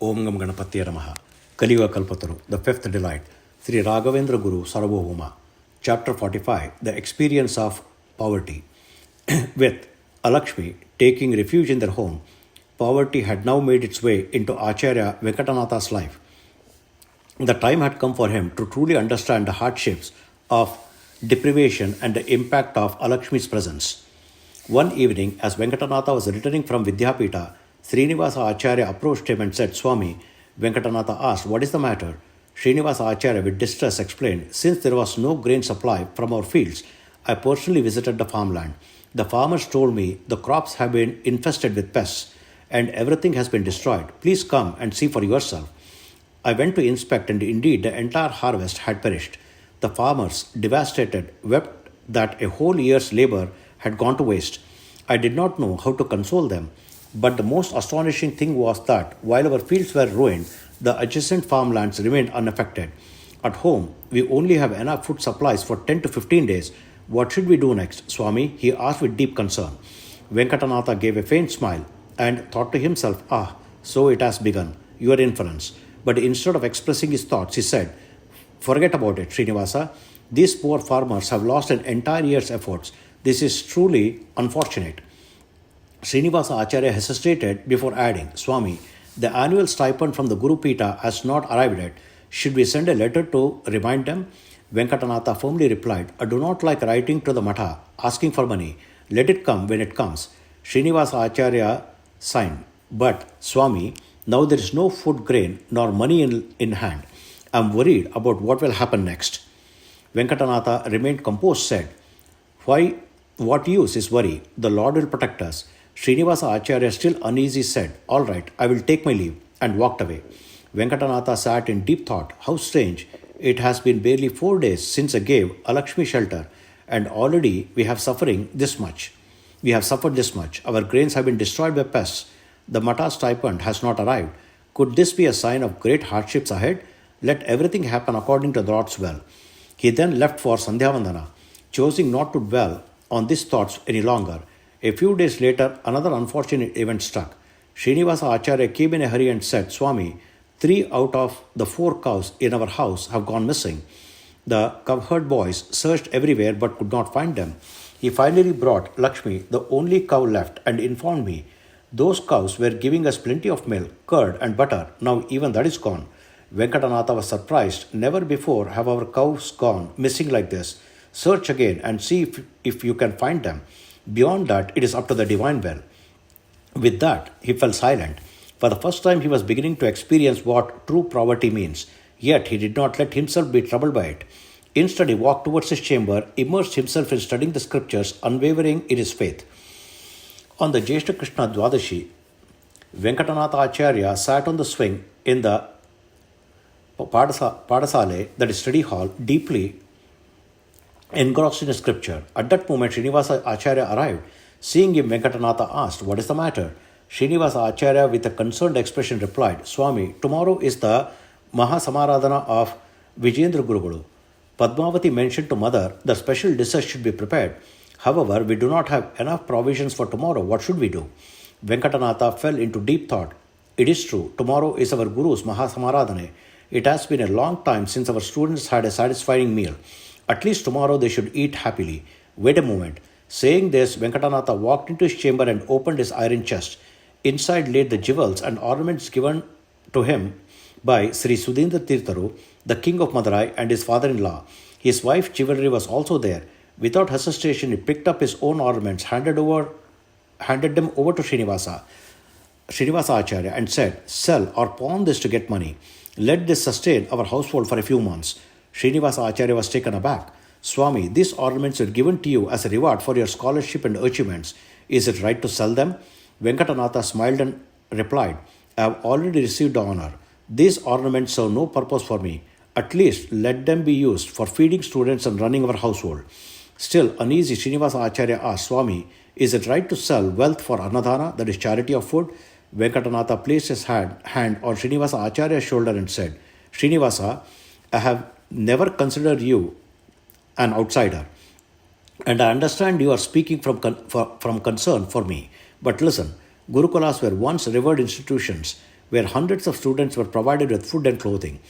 Om Gam Ganapatya Namaha. Kaliyugada Kalpataru, the fifth delight. Shri Raghavendra Guru Sarvabhouma. Chapter 45, the experience of poverty. With Alakshmi taking refuge in their home, poverty had now made its way into Acharya Venkatanatha's life. The time had come for him to truly understand the hardships of deprivation and the impact of Alakshmi's presence. One evening, as Venkatanatha was returning from Vidyapita, Srinivasa Acharya approached him and said, Swami. Venkatanatha asked, What is the matter? Srinivasa Acharya with distress explained, Since there was no grain supply from our fields, I personally visited the farmland. The farmers told me the crops have been infested with pests and everything has been destroyed. Please come and see for yourself. I went to inspect, and indeed the entire harvest had perished. The farmers, devastated, wept that a whole year's labor had gone to waste. I did not know how to console them, but the most astonishing thing was that while our fields were ruined, the adjacent farmlands remained unaffected. At home, we only have enough food supplies for 10 to 15 days. What should we do next, Swami? He asked with deep concern. Venkatanatha gave a faint smile and thought to himself, so it has begun, your inference. But instead of expressing his thoughts, he said, Forget about it, Srinivasa. These poor farmers have lost an entire year's efforts. This is truly unfortunate. Srinivasa Acharya hesitated before adding, Swami, the annual stipend from the Guru Pita has not arrived yet. Should we send a letter to remind them? Venkatanatha firmly replied, I do not like writing to the Matha, asking for money. Let it come when it comes. Srinivasa Acharya signed, But, Swami, now there is no food grain nor money in hand. I am worried about what will happen next. Venkatanatha remained composed, said, What use is worry? The Lord will protect us. Srinivasa Acharya, still uneasy, said, All right, I will take my leave, and walked away. Venkatanatha sat in deep thought. How strange. It has been barely 4 days since I gave Alakshmi shelter, and already we have suffered this much. Our grains have been destroyed by pests. The Mata stipend has not arrived. Could this be a sign of great hardships ahead? Let everything happen according to the Lord's will. He then left for Sandhyavandana, choosing not to dwell on these thoughts any longer. A few days later, another unfortunate event struck. Srinivasa Acharya came in a hurry and said, Swami, 3 out of the 4 cows in our house have gone missing. The cowherd boys searched everywhere but could not find them. He finally brought Lakshmi, the only cow left, and informed me, Those cows were giving us plenty of milk, curd and butter. Now even that is gone. Venkatanatha was surprised. Never before have our cows gone missing like this. Search again and see if you can find them. Beyond that, it is up to the divine will. With that, he fell silent. For the first time, he was beginning to experience what true poverty means. Yet, he did not let himself be troubled by it. Instead, he walked towards his chamber, immersed himself in studying the scriptures, unwavering in his faith. On the Jyeshta Krishna Dwadashi, Venkatanatha Acharya sat on the swing in the Padasale, that is study hall, deeply engrossed in the scripture. At that moment, Srinivasa Acharya arrived. Seeing him, Venkatanatha asked, What is the matter? Srinivasa Acharya, with a concerned expression, replied, Swami, tomorrow is the Mahasamaradhana of Vijayendra Gurugulu. Padmavati mentioned to mother that special dishes should be prepared. However, we do not have enough provisions for tomorrow. What should we do? Venkatanatha fell into deep thought. It is true, tomorrow is our Guru's Mahasamaradhana. It has been a long time since our students had a satisfying meal. At least tomorrow they should eat happily. Wait a moment. Saying this, Venkatanatha walked into his chamber and opened his iron chest. Inside lay the jewels and ornaments given to him by Sri Sudhindra Tirtharu, the king of Madurai, and his father-in-law. His wife's jewelry was also there. Without hesitation, he picked up his own ornaments, handed them over to Srinivasa Acharya, and said, Sell or pawn this to get money. Let this sustain our household for a few months. Srinivasa Acharya was taken aback. Swami, these ornaments were given to you as a reward for your scholarship and achievements. Is it right to sell them? Venkatanatha smiled and replied, I have already received the honor. These ornaments serve no purpose for me. At least let them be used for feeding students and running our household. Still uneasy, Srinivasa Acharya asked, Swami, is it right to sell wealth for Annadhana, that is charity of food? Venkatanatha placed his hand on Srinivasa Acharya's shoulder and said, Srinivasa, I have never considered you an outsider. And I understand you are speaking from concern for me. But listen, Gurukulas were once revered institutions. where hundreds of students were provided with food and clothing,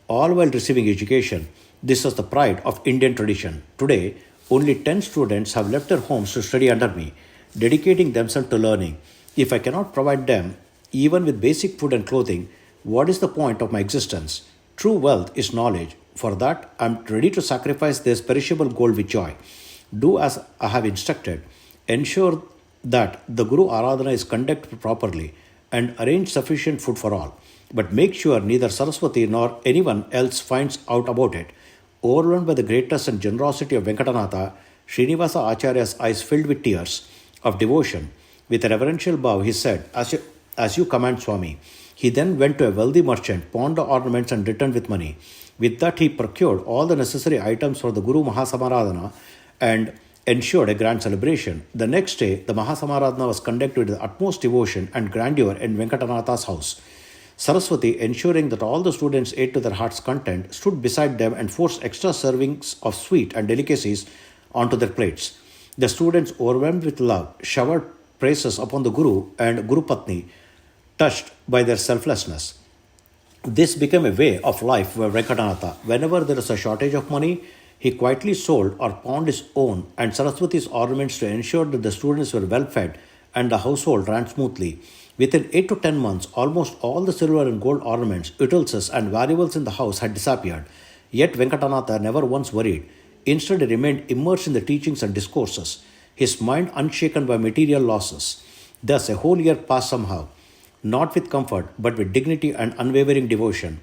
all while receiving education. This was the pride of Indian tradition. Today, only 10 students have left their homes to study under me, dedicating themselves to learning. If I cannot provide them even with basic food and clothing, what is the point of my existence? True wealth is knowledge. For that, I am ready to sacrifice this perishable gold with joy. Do as I have instructed. Ensure that the Guru Aradhana is conducted properly and arrange sufficient food for all. But make sure neither Saraswati nor anyone else finds out about it. Overwhelmed by the greatness and generosity of Venkatanatha, Srinivasa Acharya's eyes filled with tears of devotion. With a reverential bow, he said, As you command, Swami. He then went to a wealthy merchant, pawned the ornaments, and returned with money. With that, he procured all the necessary items for the Guru Mahasamaradhana and ensured a grand celebration. The next day, the Mahasamaradhana was conducted with the utmost devotion and grandeur in Venkatanatha's house. Saraswati, ensuring that all the students ate to their heart's content, stood beside them and forced extra servings of sweet and delicacies onto their plates. The students, overwhelmed with love, showered praises upon the Guru and Guru Patni, touched by their selflessness. This became a way of life for Venkatanatha. Whenever there was a shortage of money, he quietly sold or pawned his own and Saraswati's ornaments to ensure that the students were well fed and the household ran smoothly. Within 8 to 10 months, almost all the silver and gold ornaments, utensils, and valuables in the house had disappeared. Yet Venkatanatha never once worried. Instead, he remained immersed in the teachings and discourses, his mind unshaken by material losses. Thus, a whole year passed somehow, not with comfort, but with dignity and unwavering devotion.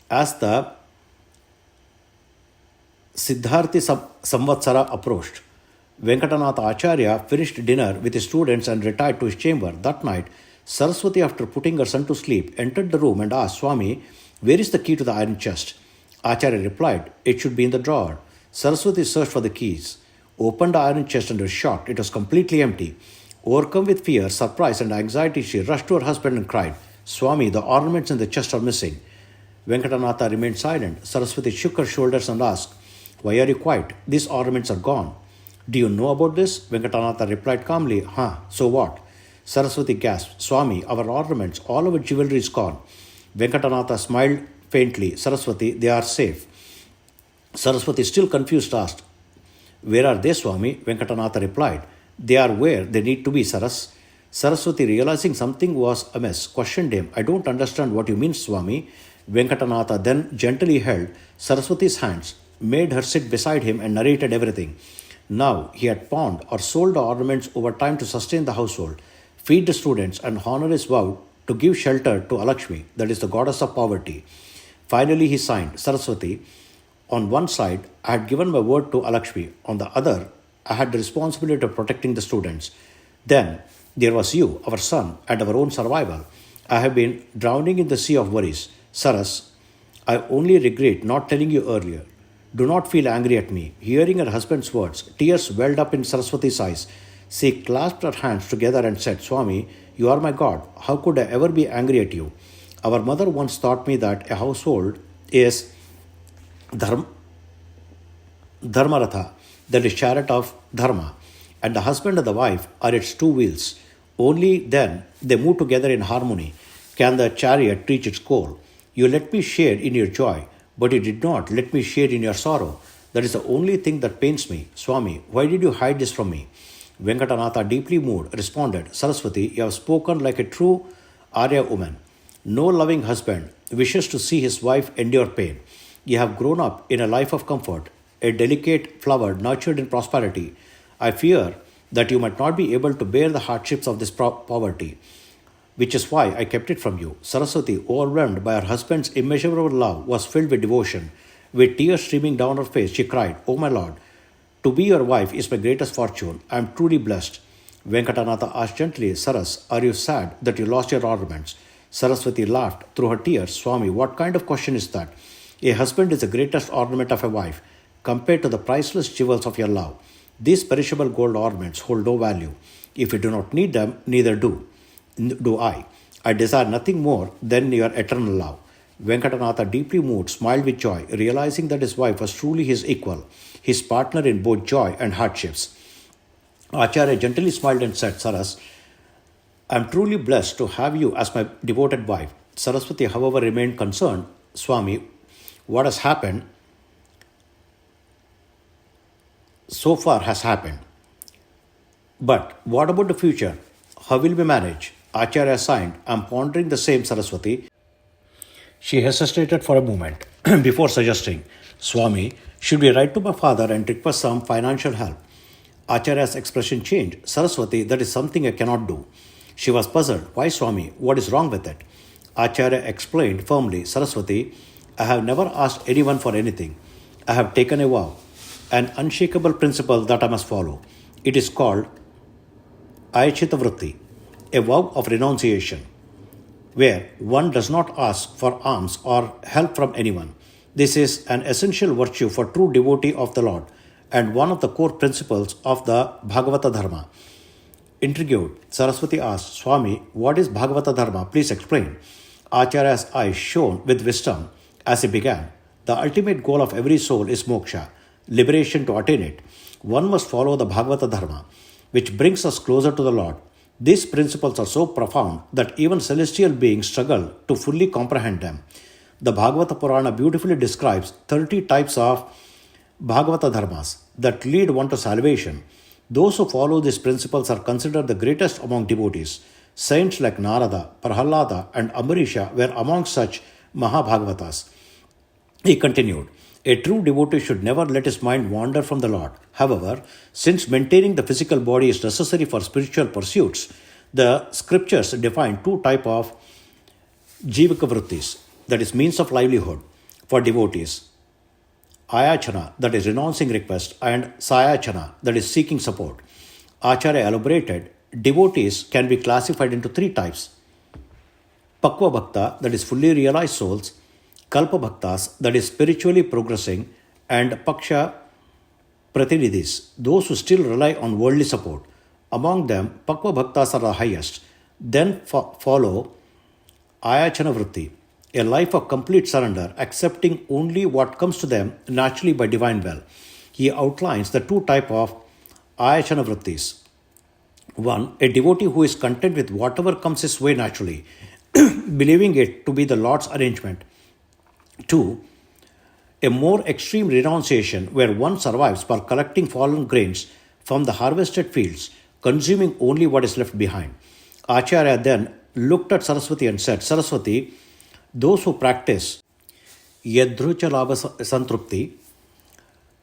As the Siddharthi Samvatsara approached, Venkatanatha Acharya finished dinner with his students and retired to his chamber. That night, Saraswati, after putting her son to sleep, entered the room and asked, Swami, where is the key to the iron chest? Acharya replied, It should be in the drawer. Saraswati searched for the keys, opened the iron chest and was shocked. It was completely empty. Overcome with fear, surprise, and anxiety, she rushed to her husband and cried, Swami, the ornaments in the chest are missing. Venkatanatha remained silent. Saraswati shook her shoulders and asked, Why are you quiet? These ornaments are gone. Do you know about this? Venkatanatha replied calmly, So what? Saraswati gasped, Swami, our ornaments, all our jewelry is gone. Venkatanatha smiled faintly. Saraswati, they are safe. Saraswati, still confused, asked, Where are they, Swami? Venkatanatha replied, They are where they need to be, Saras. Saraswati, realizing something was amiss, questioned him, I don't understand what you mean, Swami. Venkatanatha then gently held Saraswati's hands, made her sit beside him and narrated everything. Now he had pawned or sold the ornaments over time to sustain the household, feed the students, and honor his vow to give shelter to Alakshmi, that is the goddess of poverty. Finally he signed, Saraswati, on one side, I had given my word to Alakshmi. On the other, I had the responsibility of protecting the students. Then there was you, our son, and our own survival. I have been drowning in the sea of worries. Saras, I only regret not telling you earlier. Do not feel angry at me. Hearing her husband's words, tears welled up in Saraswati's eyes. She clasped her hands together and said, Swami, you are my God. How could I ever be angry at you? Our mother once taught me that a household is dharmaratha, that is chariot of dharma, and the husband and the wife are its two wheels. Only then they move together in harmony can the chariot reach its goal. You let me share in your joy, but you did not let me share in your sorrow. That is the only thing that pains me. Swami, why did you hide this from me? Venkatanatha, deeply moved, responded, Saraswati, you have spoken like a true Arya woman. No loving husband wishes to see his wife endure pain. You have grown up in a life of comfort, a delicate flower nurtured in prosperity. I fear that you might not be able to bear the hardships of this poverty, which is why I kept it from you. Saraswati, overwhelmed by her husband's immeasurable love, was filled with devotion. With tears streaming down her face, she cried, O my Lord, to be your wife is my greatest fortune. I am truly blessed. Venkatanatha asked gently, Saras, are you sad that you lost your ornaments? Saraswati laughed through her tears. Swami, what kind of question is that? A husband is the greatest ornament of a wife, compared to the priceless jewels of your love. These perishable gold ornaments hold no value. If you do not need them, neither do I. I desire nothing more than your eternal love. Venkatanatha, deeply moved, smiled with joy, realizing that his wife was truly his equal, his partner in both joy and hardships. Acharya gently smiled and said, Saras, I am truly blessed to have you as my devoted wife. Saraswati, however, remained concerned. Swami, what has happened so far has happened. But what about the future? How will we manage? Acharya signed, I'm pondering the same, Saraswati. She hesitated for a moment before suggesting, Swami, should we write to my father and request some financial help? Acharya's expression changed. Saraswati, that is something I cannot do. She was puzzled. Why, Swami? What is wrong with it? Acharya explained firmly, Saraswati, I have never asked anyone for anything. I have taken a vow, an unshakable principle that I must follow. It is called Ayachita Vritti, a vow of renunciation, where one does not ask for alms or help from anyone. This is an essential virtue for true devotee of the Lord and one of the core principles of the Bhagavata Dharma. Intrigued, Saraswati asked, Swami, what is Bhagavata Dharma? Please explain. Acharya's eyes shone with wisdom as he began. The ultimate goal of every soul is moksha, liberation. To attain it, one must follow the Bhagavata Dharma, which brings us closer to the Lord. These principles are so profound that even celestial beings struggle to fully comprehend them. The Bhagavata Purana beautifully describes 30 types of Bhagavata Dharmas that lead one to salvation. Those who follow these principles are considered the greatest among devotees. Saints like Narada, Prahalada, and Ambarisha were among such Mahabhagavatas. He continued, a true devotee should never let his mind wander from the Lord. However, since maintaining the physical body is necessary for spiritual pursuits, the scriptures define two types of jivika vrittis, that is means of livelihood, for devotees. Ayachana, that is renouncing request, and Sayachana, that is seeking support. Acharya elaborated, devotees can be classified into three types. Pakva Bhakta, that is fully realized souls, Kalpa Bhaktas, that is spiritually progressing, and Paksha Pratinidhis, those who still rely on worldly support. Among them, Pakva Bhaktas are the highest. Then follow Ayachana Vritti, a life of complete surrender, accepting only what comes to them naturally by divine will. He outlines the two types of Ayachana Vrittis. One, a devotee who is content with whatever comes his way naturally, believing it to be the Lord's arrangement. Two, a more extreme renunciation where one survives by collecting fallen grains from the harvested fields, consuming only what is left behind. Acharya then looked at Saraswati and said, Saraswati, those who practice Yadrucha Labha Santrupti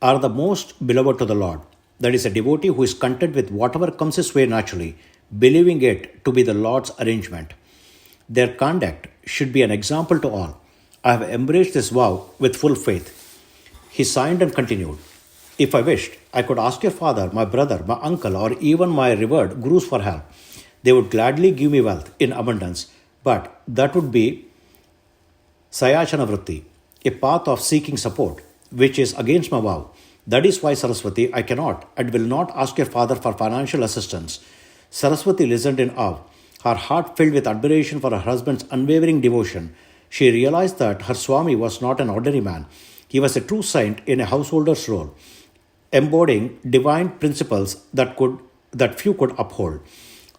are the most beloved to the Lord. That is, a devotee who is content with whatever comes his way naturally, believing it to be the Lord's arrangement. Their conduct should be an example to all. I have embraced this vow with full faith. He signed and continued, if I wished, I could ask your father, my brother, my uncle, or even my revered gurus for help. They would gladly give me wealth in abundance, but that would be Sayachana Vritti, a path of seeking support, which is against my vow. That is why, Saraswati, I cannot and will not ask your father for financial assistance. Saraswati listened in awe, her heart filled with admiration for her husband's unwavering devotion. She realized that her Swami was not an ordinary man. He was a true saint in a householder's role, embodying divine principles that few could uphold.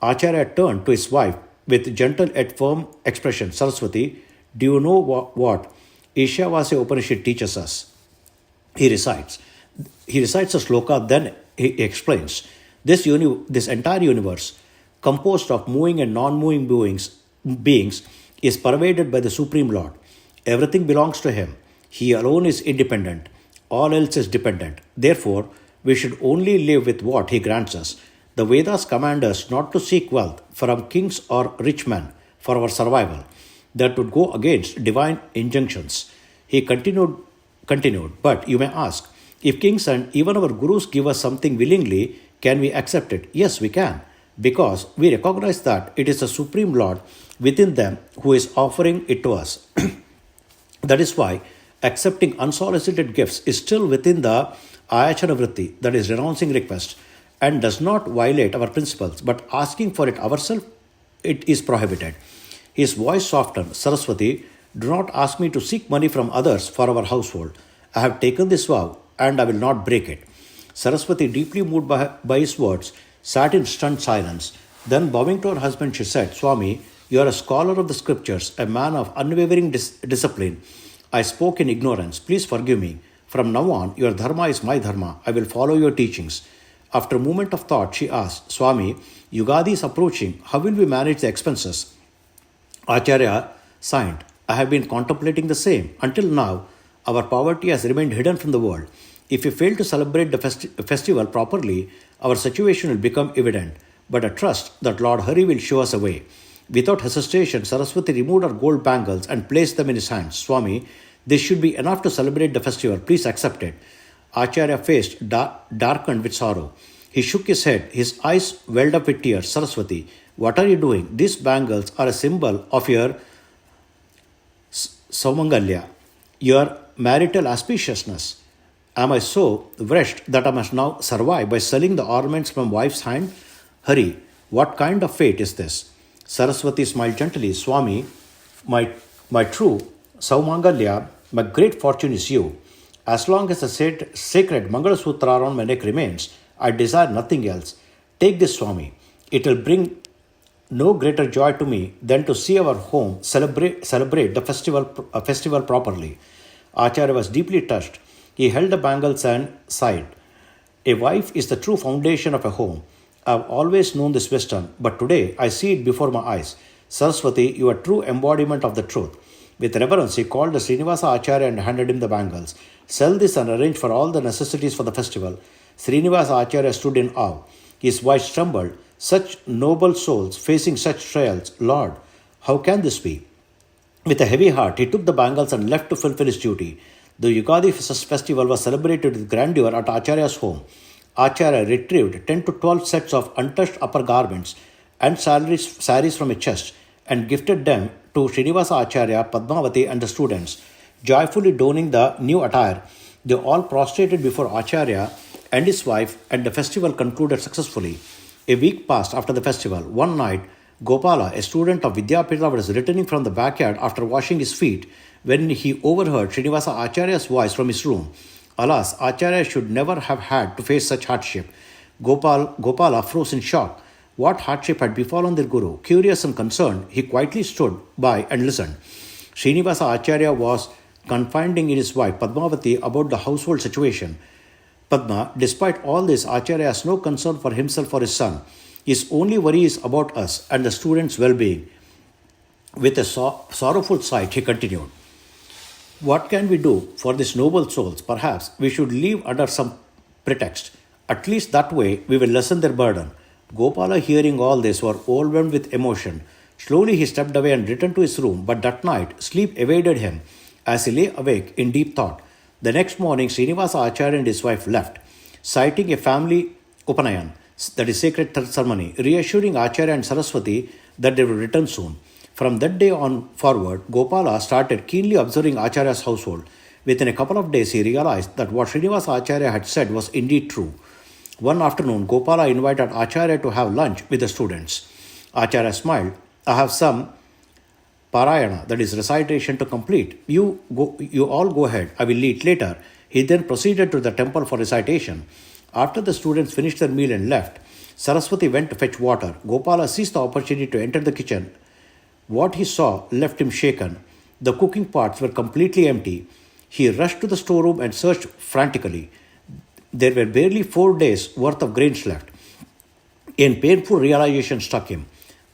Acharya turned to his wife with gentle yet firm expression. Saraswati, do you know what Ishavasya Upanishad teaches us? He recites a sloka, then he explains, this entire universe, composed of moving and non-moving beings, is pervaded by the Supreme Lord. Everything belongs to Him. He alone is independent. All else is dependent. Therefore, we should only live with what He grants us. The Vedas command us not to seek wealth from kings or rich men for our survival. That would go against divine injunctions. He continued, but you may ask, if kings and even our gurus give us something willingly, can we accept it? Yes, we can, because we recognize that it is the Supreme Lord within them who is offering it to us. That is why accepting unsolicited gifts is still within the Ayachana Vritti, that is renouncing request, and does not violate our principles, but asking for it ourselves, it is prohibited. His voice softened. Saraswati, do not ask me to seek money from others for our household. I have taken this vow and I will not break it. Saraswati, deeply moved by his words, sat in stunned silence. Then, bowing to her husband, she said, Swami, You are a scholar of the scriptures, a man of unwavering discipline. I spoke in ignorance. Please forgive me. From now on, your dharma is my dharma. I will follow your teachings. After a moment of thought, she asked, Swami, Yugadi is approaching. How will we manage the expenses? Acharya signed. I have been contemplating the same. Until now, our poverty has remained hidden from the world. If we fail to celebrate the festival properly, our situation will become evident. But I trust that Lord Hari will show us a way. Without hesitation, Saraswati removed her gold bangles and placed them in his hands. Swami, this should be enough to celebrate the festival. Please accept it. Acharya face darkened with sorrow. He shook his head. His eyes welled up with tears. Saraswati, what are you doing? These bangles are a symbol of your Saumangalya, your marital auspiciousness. Am I so wretched that I must now survive by selling the ornaments from wife's hand? Hari, what kind of fate is this? Saraswati smiled gently. Swami, my true Saumangalya, my great fortune is you. As long as the sacred Mangala Sutra around my neck remains, I desire nothing else. Take this, Swami. It will bring no greater joy to me than to see our home celebrate the festival properly. Acharya was deeply touched. He held the bangles and sighed. A wife is the true foundation of a home. I have always known this wisdom, but today I see it before my eyes. Saraswati, you are true embodiment of the truth. With reverence, he called the Srinivasa Acharya and handed him the bangles. Sell this and arrange for all the necessities for the festival. Srinivasa Acharya stood in awe. His voice trembled. Such noble souls facing such trials. Lord, how can this be? With a heavy heart, he took the bangles and left to fulfill his duty. The Yugadi festival was celebrated with grandeur at Acharya's home. Acharya retrieved 10 to 12 sets of untouched upper garments and saris from his chest and gifted them to Srinivasa Acharya, Padmavati and the students. Joyfully donning the new attire, they all prostrated before Acharya and his wife, and the festival concluded successfully. A week passed after the festival. One night, Gopala, a student of Vidyapita, was returning from the backyard after washing his feet when he overheard Srinivasa Acharya's voice from his room. Alas, Acharya should never have had to face such hardship. Gopala froze in shock. What hardship had befallen their guru? Curious and concerned, he quietly stood by and listened. Srinivasa Acharya was confiding in his wife Padmavati about the household situation. Padma, despite all this, Acharya has no concern for himself or his son. His only worry is about us and the students' well-being. With a sorrowful sight, he continued, what can we do for these noble souls? Perhaps we should leave under some pretext. At least that way we will lessen their burden. Gopala, hearing all this, was overwhelmed with emotion. Slowly he stepped away and returned to his room, but that night sleep evaded him as he lay awake in deep thought. The next morning, Srinivasa Acharya and his wife left, citing a family upanayan, that is sacred ceremony, reassuring Acharya and Saraswati that they will return soon. From that day on forward, Gopala started keenly observing Acharya's household. Within a couple of days, he realized that what Srinivasa Acharya had said was indeed true. One afternoon, Gopala invited Acharya to have lunch with the students. Acharya smiled. I have some parayana, that is recitation, to complete. You all go ahead. I will eat later. He then proceeded to the temple for recitation. After the students finished their meal and left, Saraswati went to fetch water. Gopala seized the opportunity to enter the kitchen. What he saw left him shaken. The cooking pots were completely empty. He rushed to the storeroom and searched frantically. There were barely 4 days' worth of grains left. A painful realization struck him.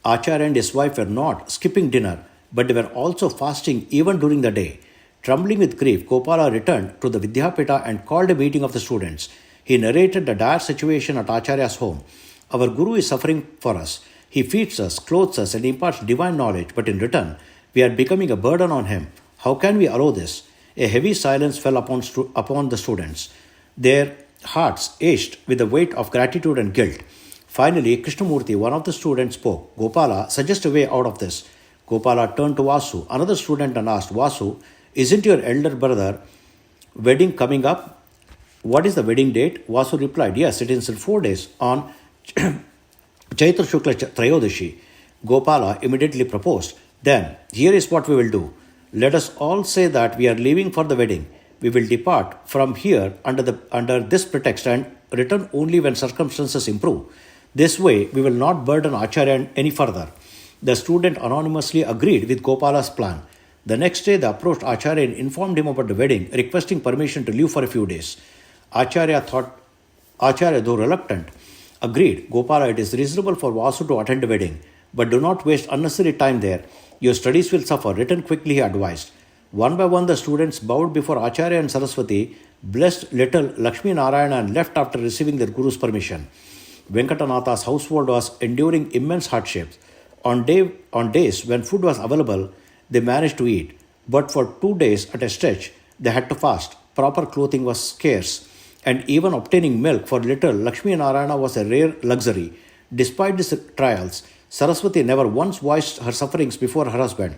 Acharya and his wife were not skipping dinner, but they were also fasting even during the day. Trembling with grief, Gopala returned to the Vidyapita and called a meeting of the students. He narrated the dire situation at Acharya's home. Our Guru is suffering for us. He feeds us, clothes us, and imparts divine knowledge, but in return, we are becoming a burden on him. How can we allow this? A heavy silence fell upon the students. Their hearts ached with the weight of gratitude and guilt. Finally, Krishnamurti, one of the students, spoke. Gopala, suggest a way out of this. Gopala turned to Vasu, another student, and asked, Vasu, isn't your elder brother wedding coming up? What is the wedding date? Vasu replied, yes, it is in 4 days on Chaitra Shukla Trayodashi. Gopala immediately proposed, then here is what we will do. Let us all say that we are leaving for the wedding. We will depart from here under this pretext and return only when circumstances improve. This way, we will not burden Acharya any further. The student anonymously agreed with Gopala's plan. The next day, they approached Acharya and informed him about the wedding, requesting permission to leave for a few days. Acharya, though reluctant, agreed. Gopala, it is reasonable for Vasu to attend the wedding, but do not waste unnecessary time there. Your studies will suffer. Return quickly, he advised. One by one, the students bowed before Acharya and Saraswati, blessed little Lakshmi Narayana, and left after receiving their Guru's permission. Venkatanatha's household was enduring immense hardships. On days when food was available, they managed to eat. But for 2 days at a stretch, they had to fast. Proper clothing was scarce, and even obtaining milk for little Lakshmi Narayana was a rare luxury. Despite these trials, Saraswati never once voiced her sufferings before her husband.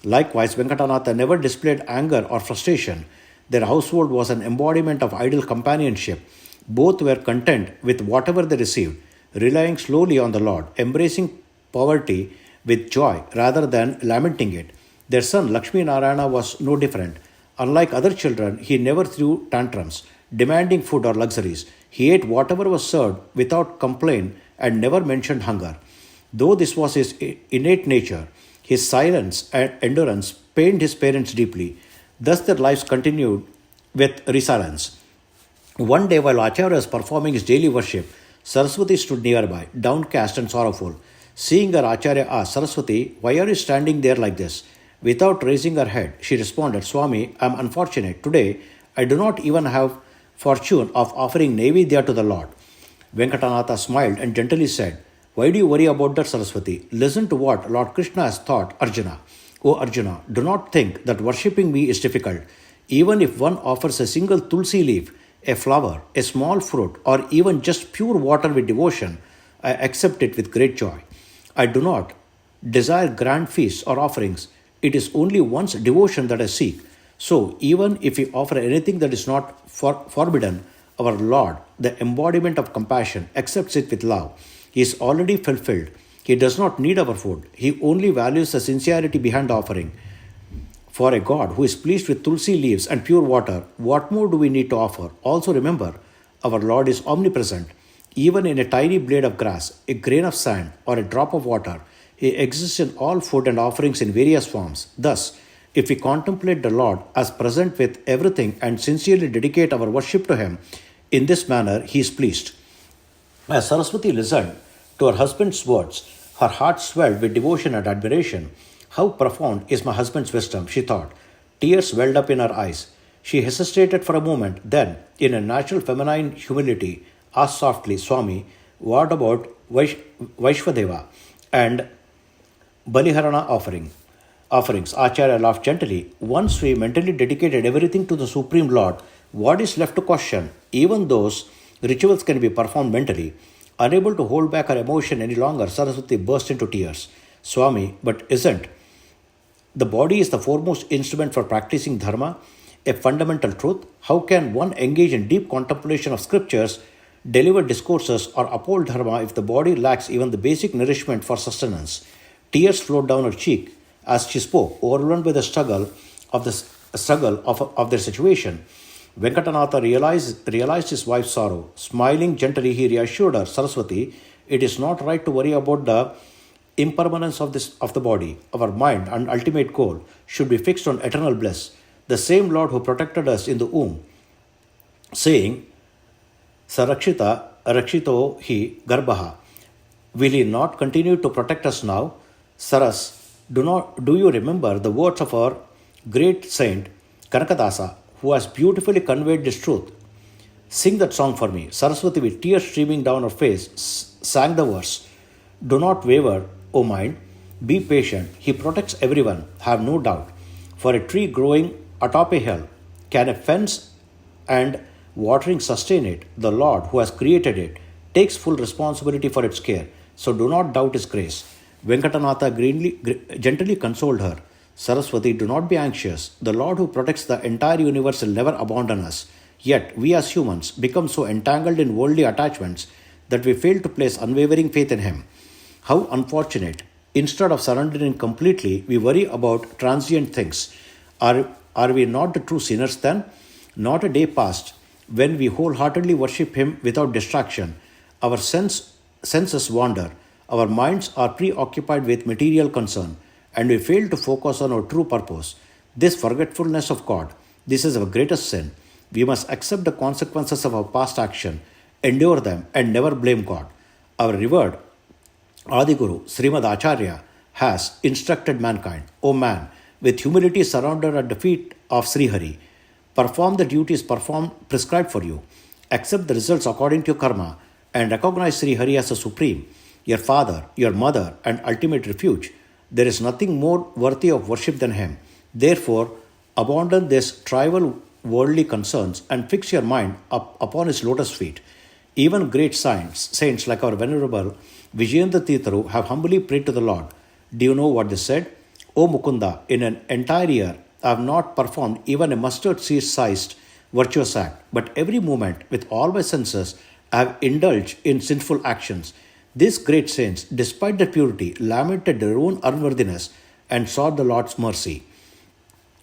Likewise, Venkatanatha never displayed anger or frustration. Their household was an embodiment of ideal companionship. Both were content with whatever they received, relying slowly on the Lord, embracing poverty with joy rather than lamenting it. Their son Lakshmi Narayana was no different. Unlike other children, he never threw tantrums, demanding food or luxuries. He ate whatever was served without complaint and never mentioned hunger. Though this was his innate nature, his silence and endurance pained his parents deeply. Thus their lives continued with resilience. One day, while Acharya was performing his daily worship, Saraswati stood nearby, downcast and sorrowful. Seeing her, Acharya asked, Saraswati, why are you standing there like this? Without raising her head, she responded, Swami, I am unfortunate. Today, I do not even have fortune of offering Naivedya to the Lord. Venkatanatha smiled and gently said, why do you worry about that, Saraswati? Listen to what Lord Krishna has taught Arjuna. O Arjuna, do not think that worshipping me is difficult. Even if one offers a single tulsi leaf, a flower, a small fruit, or even just pure water with devotion, I accept it with great joy. I do not desire grand feasts or offerings. It is only one's devotion that I seek. So, even if we offer anything that is not forbidden, our Lord, the embodiment of compassion, accepts it with love. He is already fulfilled. He does not need our food. He only values the sincerity behind the offering. For a God who is pleased with tulsi leaves and pure water, what more do we need to offer? Also remember, our Lord is omnipresent. Even in a tiny blade of grass, a grain of sand, or a drop of water, He exists in all food and offerings in various forms. Thus, if we contemplate the Lord as present with everything and sincerely dedicate our worship to Him, in this manner He is pleased. As Saraswati listened to her husband's words, her heart swelled with devotion and admiration. How profound is my husband's wisdom, she thought. Tears welled up in her eyes. She hesitated for a moment, then, in a natural feminine humility, asked softly, Swami, what about Vaishvadeva and Baliharana offerings? Acharya laughed gently. Once we mentally dedicated everything to the Supreme Lord, what is left to question? Even those rituals can be performed mentally. Unable to hold back her emotion any longer, Saraswati burst into tears. Swami, but isn't the body is the foremost instrument for practicing dharma, a fundamental truth? How can one engage in deep contemplation of scriptures, deliver discourses, or uphold dharma if the body lacks even the basic nourishment for sustenance? Tears flowed down her cheek as she spoke, overwhelmed by the struggle of their situation. Venkatanatha realized his wife's sorrow. Smiling gently, he reassured her, Saraswati, it is not right to worry about the impermanence of the body. Our mind and ultimate goal should be fixed on eternal bliss. The same Lord who protected us in the womb, saying, Sarakshita Rakshito hi Garbhaha, will He not continue to protect us now? Saras, do you remember the words of our great saint Kanakadasa, who has beautifully conveyed this truth? Sing that song for me. Saraswati, with tears streaming down her face, sang the verse. Do not waver, O mind. Be patient. He protects everyone, have no doubt. For a tree growing atop a hill, can a fence and watering sustain it? The Lord, who has created it, takes full responsibility for its care. So do not doubt His grace. Venkatanatha gently consoled her. Saraswati, do not be anxious. The Lord who protects the entire universe will never abandon us. Yet, we as humans become so entangled in worldly attachments that we fail to place unwavering faith in Him. How unfortunate. Instead of surrendering completely, we worry about transient things. Are we not the true sinners then? Not a day passed when we wholeheartedly worship Him without distraction. Our senses wander. Our minds are preoccupied with material concern and we fail to focus on our true purpose. This forgetfulness of God, this is our greatest sin. We must accept the consequences of our past action, endure them, and never blame God. Our revered Adiguru Srimad Acharya has instructed mankind, O man, with humility surrounded at the feet of Sri Hari, perform the duties prescribed for you, accept the results according to your karma, and recognize Sri Hari as the supreme, your father, your mother, and ultimate refuge. There is nothing more worthy of worship than him. Therefore, abandon these trivial worldly concerns and fix your mind upon his lotus feet. Even great saints like our venerable Vijayendra Tirtharu have humbly prayed to the Lord. Do you know what they said? O Mukunda, in an entire year, I have not performed even a mustard seed sized virtuous act, but every moment, with all my senses, I have indulged in sinful actions. These great saints, despite their purity, lamented their own unworthiness and sought the Lord's mercy.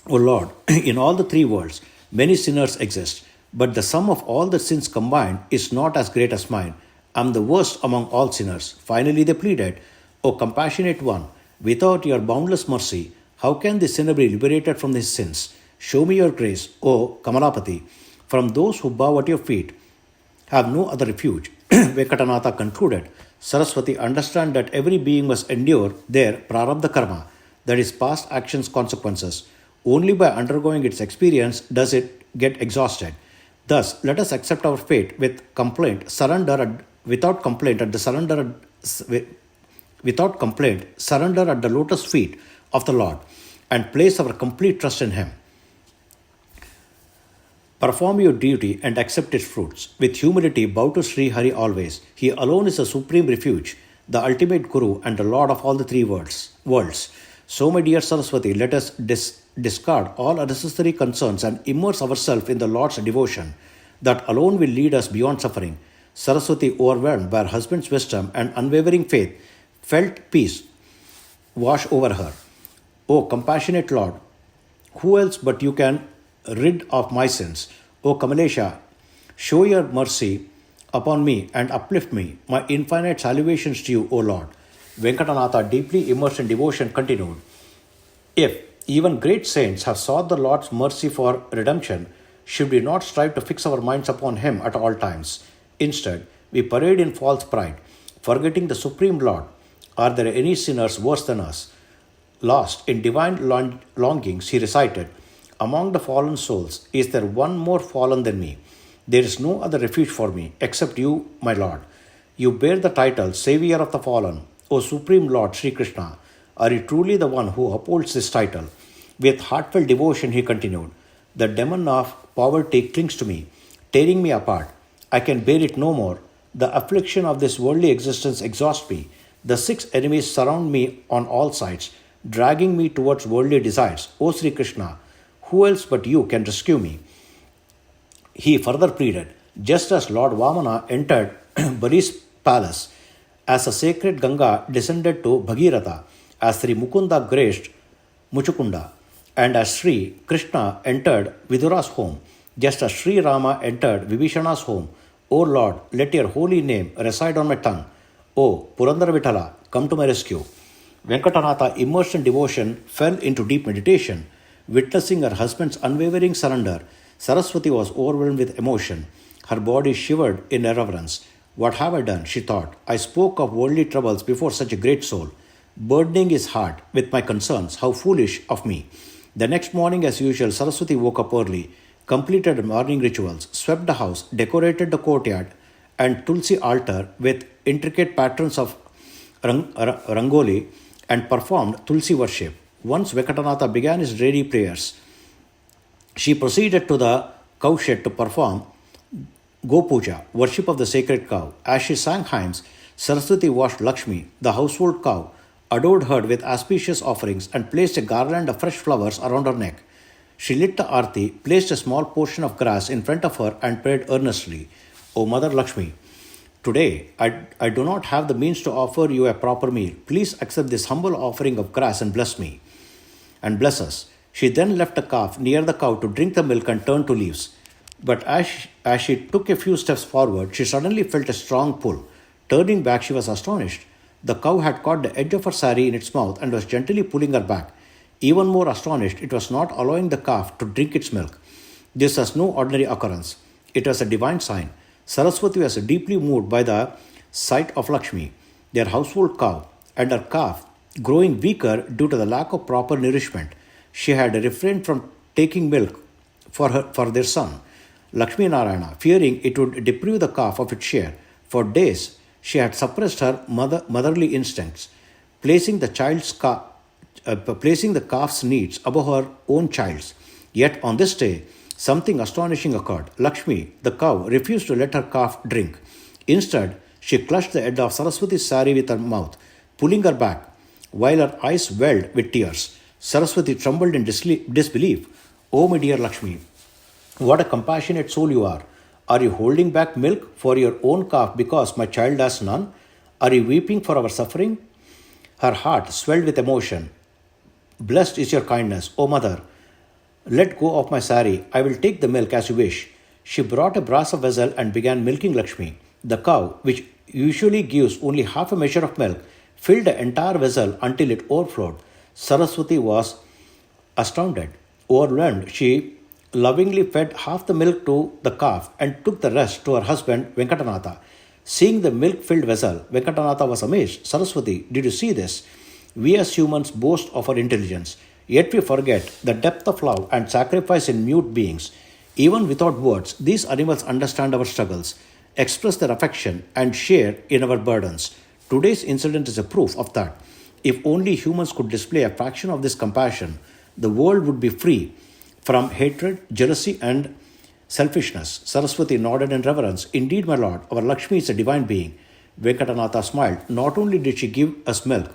O Lord, in all the three worlds, many sinners exist, but the sum of all the sins combined is not as great as mine. I am the worst among all sinners. Finally, they pleaded, O compassionate one, without your boundless mercy, how can the sinner be liberated from his sins? Show me your grace, O Kamalapati. From those who bow at your feet have no other refuge. Venkatanatha concluded, Saraswati, understand that every being must endure their prarabdha karma, that is, past actions' consequences. Only by undergoing its experience does it get exhausted. Thus, let us accept our fate with complaint, without complaint at the lotus feet of the Lord, and place our complete trust in Him. Perform your duty and accept its fruits. With humility, bow to Sri Hari always. He alone is the supreme refuge, the ultimate Guru, and the Lord of all the three worlds. So, my dear Saraswati, let us discard all unnecessary concerns and immerse ourselves in the Lord's devotion. That alone will lead us beyond suffering. Saraswati, overwhelmed by her husband's wisdom and unwavering faith, felt peace wash over her. O compassionate Lord, who else but you can rid of my sins? O Kamalesha, show your mercy upon me and uplift me. My infinite salutations to you, O Lord. Venkatanatha, deeply immersed in devotion, continued, If even great saints have sought the Lord's mercy for redemption, should we not strive to fix our minds upon Him at all times? Instead, we parade in false pride, forgetting the Supreme Lord. Are there any sinners worse than us? Lost in divine longings, he recited, Among the fallen souls, is there one more fallen than me? There is no other refuge for me except you, my Lord. You bear the title Savior of the Fallen, O Supreme Lord Sri Krishna. Are you truly the one who upholds this title? With heartfelt devotion, he continued, The demon of poverty clings to me, tearing me apart. I can bear it no more. The affliction of this worldly existence exhausts me. The six enemies surround me on all sides, dragging me towards worldly desires. O Sri Krishna, who else but you can rescue me? He further pleaded, just as Lord Vamana entered Bali's palace, as the sacred Ganga descended to Bhagiratha, as Sri Mukunda graced Muchukunda, and as Sri Krishna entered Vidura's home, just as Sri Rama entered Vibhishana's home, O Lord, let your holy name reside on my tongue. O Purandara Vithala, come to my rescue. Venkatanatha, immersed in devotion, fell into deep meditation. Witnessing her husband's unwavering surrender, Saraswati was overwhelmed with emotion. Her body shivered in reverence. What have I done? She thought. I spoke of worldly troubles before such a great soul, burdening his heart with my concerns. How foolish of me. The next morning, as usual, Saraswati woke up early, completed morning rituals, swept the house, decorated the courtyard and Tulsi altar with intricate patterns of rangoli, and performed Tulsi worship. Once Venkatanatha began his daily prayers, she proceeded to the cow shed to perform Go Puja, worship of the sacred cow. As she sang hymns, Saraswati washed Lakshmi, the household cow, adored her with auspicious offerings, and placed a garland of fresh flowers around her neck. She lit the arti, placed a small portion of grass in front of her, and prayed earnestly, O Mother Lakshmi, today I do not have the means to offer you a proper meal. Please accept this humble offering of grass and bless me, and bless us. She then left a calf near the cow to drink the milk and turn to leaves. But as she took a few steps forward, she suddenly felt a strong pull. Turning back, she was astonished. The cow had caught the edge of her sari in its mouth and was gently pulling her back. Even more astonished, it was not allowing the calf to drink its milk. This was no ordinary occurrence. It was a divine sign. Saraswati was deeply moved by the sight of Lakshmi, their household cow, and her calf, growing weaker due to the lack of proper nourishment. She had refrained from taking milk for their son, Lakshmi Narayana, fearing it would deprive the calf of its share. For days, she had suppressed her motherly instincts, placing the calf's needs above her own child's. Yet on this day, something astonishing occurred. Lakshmi, the cow, refused to let her calf drink. Instead, she clutched the edge of Saraswati's sari with her mouth, pulling her back, while her eyes welled with tears. Saraswati trembled in disbelief. "Oh, my dear Lakshmi, what a compassionate soul you are. Are you holding back milk for your own calf because my child has none? Are you weeping for our suffering?" Her heart swelled with emotion. "Blessed is your kindness, O mother. Let go of my sari. I will take the milk as you wish." She brought a brass vessel and began milking Lakshmi. The cow, which usually gives only half a measure of milk, filled the entire vessel until it overflowed. Saraswati was astounded. Overwhelmed, she lovingly fed half the milk to the calf and took the rest to her husband Venkatanatha. Seeing the milk-filled vessel, Venkatanatha was amazed. "Saraswati, did you see this? We as humans boast of our intelligence, yet we forget the depth of love and sacrifice in mute beings. Even without words, these animals understand our struggles, express their affection, and share in our burdens. Today's incident is a proof of that. If only humans could display a fraction of this compassion, the world would be free from hatred, jealousy, and selfishness." Saraswati nodded in reverence. "Indeed, my lord, our Lakshmi is a divine being." Venkatanatha smiled. "Not only did she give us milk,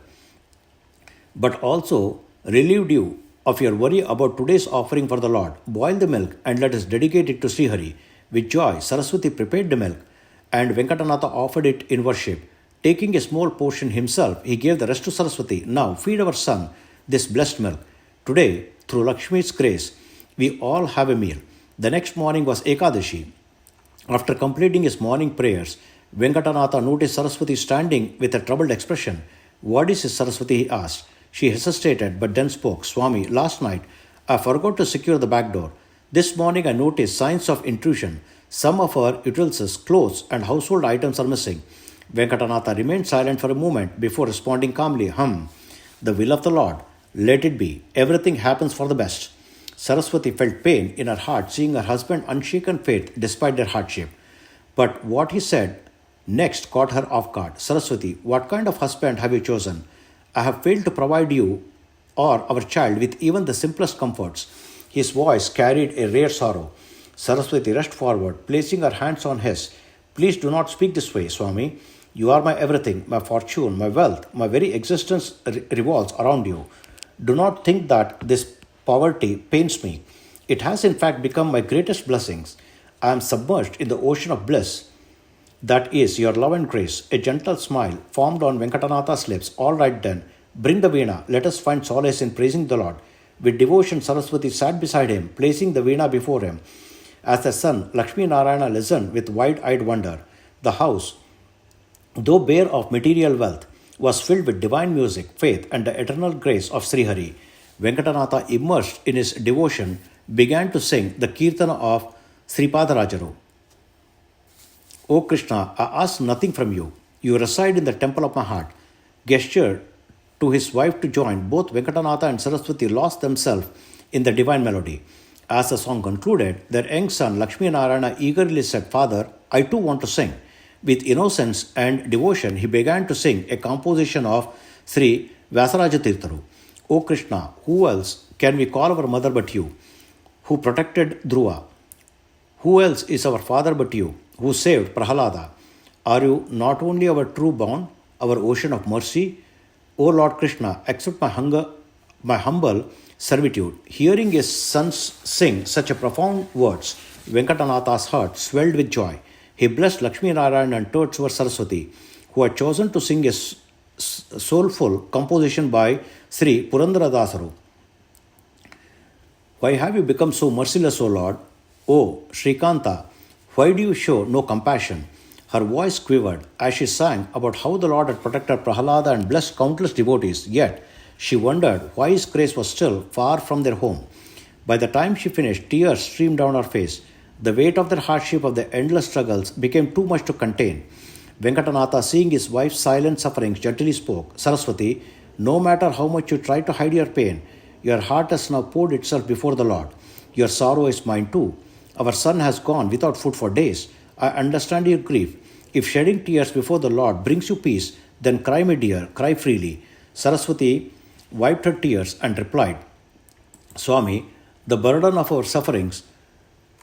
but also relieved you of your worry about today's offering for the Lord. Boil the milk and let us dedicate it to Srihari." With joy, Saraswati prepared the milk, and Venkatanatha offered it in worship. Taking a small portion himself, he gave the rest to Saraswati. "Now feed our son this blessed milk. Today, through Lakshmi's grace, we all have a meal." The next morning was Ekadashi. After completing his morning prayers, Venkatanatha noticed Saraswati standing with a troubled expression. "What is this, Saraswati?" he asked. She hesitated but then spoke. "Swami, last night I forgot to secure the back door. This morning I noticed signs of intrusion. Some of our utensils, clothes, and household items are missing." Venkatanatha remained silent for a moment before responding calmly. "The will of the Lord. Let it be. Everything happens for the best." Saraswati felt pain in her heart seeing her husband's unshaken faith despite their hardship. But what he said next caught her off guard. "Saraswati, what kind of husband have you chosen? I have failed to provide you or our child with even the simplest comforts." His voice carried a rare sorrow. Saraswati rushed forward, placing her hands on his. "Please do not speak this way, Swami. You are my everything, my fortune, my wealth. My very existence revolves around you. Do not think that this poverty pains me. It has in fact become my greatest blessings. I am submerged in the ocean of bliss that is your love and grace." A gentle smile formed on Venkatanatha's lips. "All right then, bring the veena. Let us find solace in praising the Lord." With devotion, Saraswati sat beside him, placing the veena before him. As the son, Lakshmi Narayana listened with wide-eyed wonder. The house, though bare of material wealth, was filled with divine music, faith, and the eternal grace of Srihari. Venkatanatha, immersed in his devotion, began to sing the Kirtana of Sripadarajaru. "O Krishna, I ask nothing from you. You reside in the temple of my heart." Gestured to his wife to join, both Venkatanatha and Saraswati lost themselves in the divine melody. As the song concluded, their young son Lakshmi Narayana eagerly said, "Father, I too want to sing." With innocence and devotion, he began to sing a composition of Sri Vyasaraja Tirtharu. "O Krishna, who else can we call our mother but you, who protected Dhruva? Who else is our father but you, who saved Prahalada? Are you not only our true bond, our ocean of mercy? O Lord Krishna, accept my humble servitude." Hearing his sons sing such a profound words, Venkatanatha's heart swelled with joy. He blessed Lakshmi Narayana and turned towards Saraswati, who had chosen to sing a soulful composition by Sri Purandaradasaru. "Why have you become so merciless, O Lord? O Srikanta, why do you show no compassion? Her voice quivered as she sang about how the Lord had protected Prahalada and blessed countless devotees, yet she wondered why His grace was still far from their home. By the time she finished, tears streamed down her face. The weight of the hardship of the endless struggles became too much to contain. Venkatanatha, seeing his wife's silent sufferings, gently spoke, Saraswati, no matter how much you try to hide your pain, your heart has now poured itself before the Lord. Your sorrow is mine too. Our son has gone without food for days. I understand your grief. If shedding tears before the Lord brings you peace, then cry, my dear, cry freely. Saraswati wiped her tears and replied, Swami, the burden of our sufferings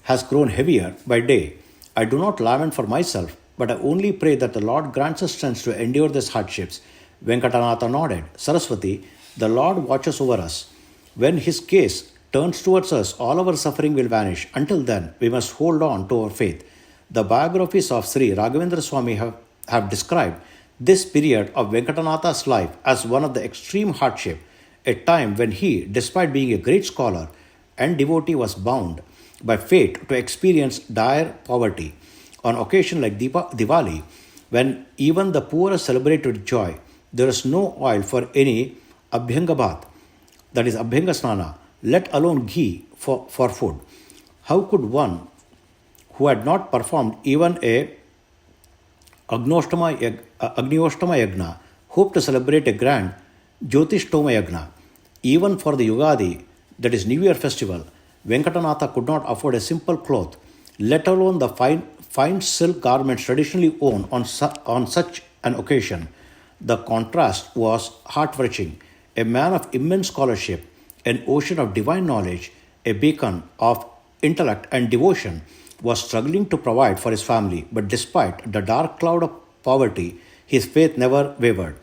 has grown heavier by day. I do not lament for myself, but I only pray that the Lord grants us strength to endure these hardships. Venkatanatha nodded. Saraswati, the Lord watches over us. When His gaze turns towards us, all our suffering will vanish. Until then, we must hold on to our faith. The biographies of Sri Raghavendra Swami have described this period of Venkatanatha's life as one of the extreme hardship, a time when he, despite being a great scholar and devotee, was bound by fate to experience dire poverty. On occasion like Diwali, when even the poor are celebrated with joy, there is no oil for any Abhyanga bath, that is Abhyanga Snana, let alone ghee for food. How could one who had not performed even a Agnoshtama Yagna hope to celebrate a grand Jyotishtoma Yagna? Even for the Yugadi, that is New Year festival, Venkatanatha could not afford a simple cloth, let alone the fine silk garments traditionally worn on such an occasion. The contrast was heart-wrenching. A man of immense scholarship, an ocean of divine knowledge, a beacon of intellect and devotion, was struggling to provide for his family, but despite the dark cloud of poverty, his faith never wavered.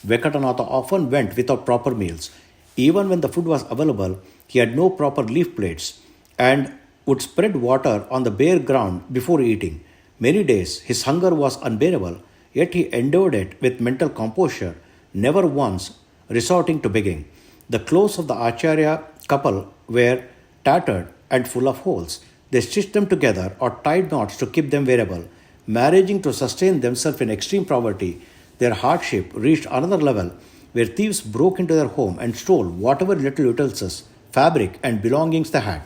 Venkatanatha often went without proper meals. Even when the food was available, he had no proper leaf plates and would spread water on the bare ground before eating. Many days his hunger was unbearable, yet he endured it with mental composure, never once resorting to begging. The clothes of the Acharya couple were tattered and full of holes. They stitched them together or tied knots to keep them wearable. Managing to sustain themselves in extreme poverty, their hardship reached another level where thieves broke into their home and stole whatever little utensils, fabric, and belongings they had.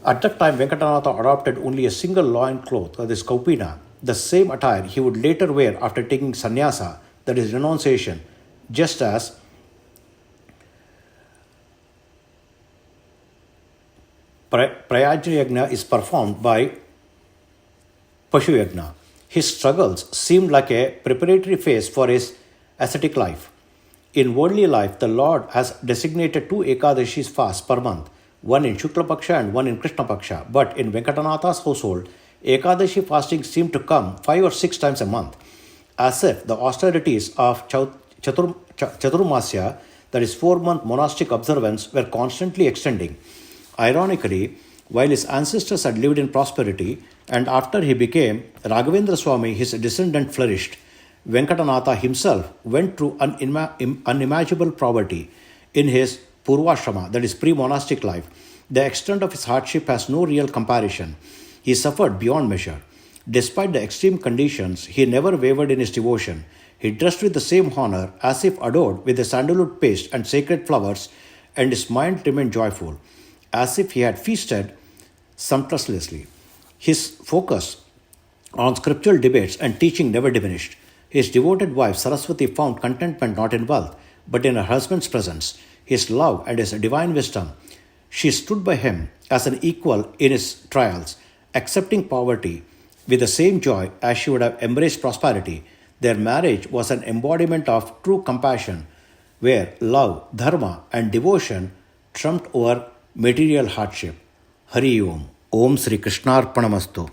At that time, Venkatanatha adopted only a single loin cloth, that is kaupina, the same attire he would later wear after taking sannyasa, that is renunciation, just as Prayajna Yagna is performed by Pashu Yagna. His struggles seemed like a preparatory phase for his ascetic life. In worldly life, the Lord has designated 2 Ekadashis fasts per month, one in Shukla Paksha and one in Krishna Paksha. But in Venkatanatha's household, Ekadashi fasting seemed to come 5 or 6 times a month, as if the austerities of Chaturmasya, that is 4-month monastic observance, were constantly extending. Ironically, while his ancestors had lived in prosperity, and after he became Raghavendra Swami, his descendant flourished, Venkatanatha himself went through unimaginable poverty in his Purvashrama, that is pre-monastic life. The extent of his hardship has no real comparison. He suffered beyond measure. Despite the extreme conditions, he never wavered in his devotion. He dressed with the same honor as if adored with the sandalwood paste and sacred flowers, and his mind remained joyful, as if he had feasted sumptuously. His focus on scriptural debates and teaching never diminished. His devoted wife Saraswati found contentment not in wealth, but in her husband's presence, his love and his divine wisdom. She stood by him as an equal in his trials, accepting poverty with the same joy as she would have embraced prosperity. Their marriage was an embodiment of true compassion, where love, dharma, and devotion trumped over material hardship. Hari Om. Om Sri Krishnarpanamastu.